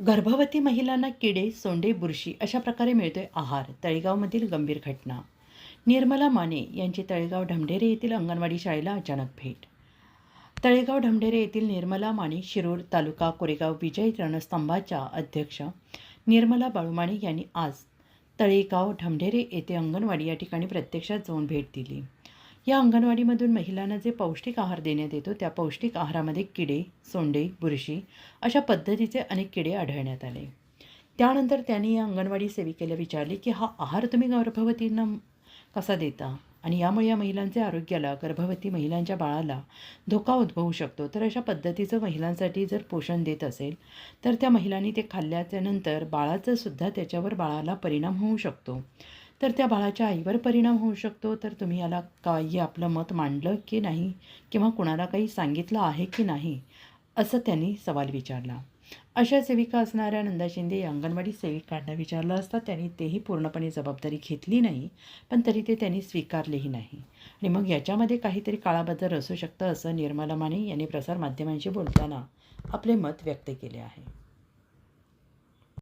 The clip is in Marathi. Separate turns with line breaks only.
गर्भवती महिलांना किडे, सोंडे, बुरशी अशा प्रकारे मिळतोय आहार. तळेगावमधील गंभीर घटना. निर्मला माने यांची तळेगाव ढमढेरे येथील अंगणवाडी शाळेला अचानक भेट. तळेगाव ढमढेरे येथील निर्मला माने, शिरूर तालुका कोरेगाव विजय रणस्तंभाच्या अध्यक्ष निर्मला बाळूमाने यांनी आज तळेगाव ढमढेरे येथे अंगणवाडी या ठिकाणी प्रत्यक्षात जाऊन भेट दिली. या अंगणवाडीमधून महिलांना जे पौष्टिक आहार देण्यात येतो त्या पौष्टिक आहारामध्ये किडे, सोंडे, बुरशी अशा पद्धतीचे अनेक किडे आढळण्यात आले. त्यानंतर त्यांनी या अंगणवाडी सेविकेला विचारले की हा आहार तुम्ही गर्भवतींना कसा देता आणि यामुळे या महिलांच्या आरोग्याला, गर्भवती महिलांच्या बाळाला धोका उद्भवू शकतो. तर अशा पद्धतीचं महिलांसाठी जर पोषण देत असेल तर त्या महिलांनी ते खाल्ल्याच्यानंतर बाळाचा त्याच्यावर बाळाला परिणाम होऊ शकतो. तर त्या बाळाच्या आईवर परिणाम होऊ शकतो. तर तुम्ही याला काही आपलं मत मांडलं की नाही किंवा कुणाला काही सांगितलं आहे की नाही असं त्यांनी सवाल विचारला. अशा सेविका असणाऱ्या नंदा शिंदे या अंगणवाडी सेविकांना विचारलं असता त्यांनी तेही पूर्णपणे जबाबदारी घेतली नाही, पण तरी ते त्यांनी स्वीकारलेही नाही. आणि मग याच्यामध्ये काहीतरी काळाबद्दल असू शकतं असं निर्मला माने यांनी प्रसारमाध्यमांशी बोलताना आपले मत व्यक्त केले आहे.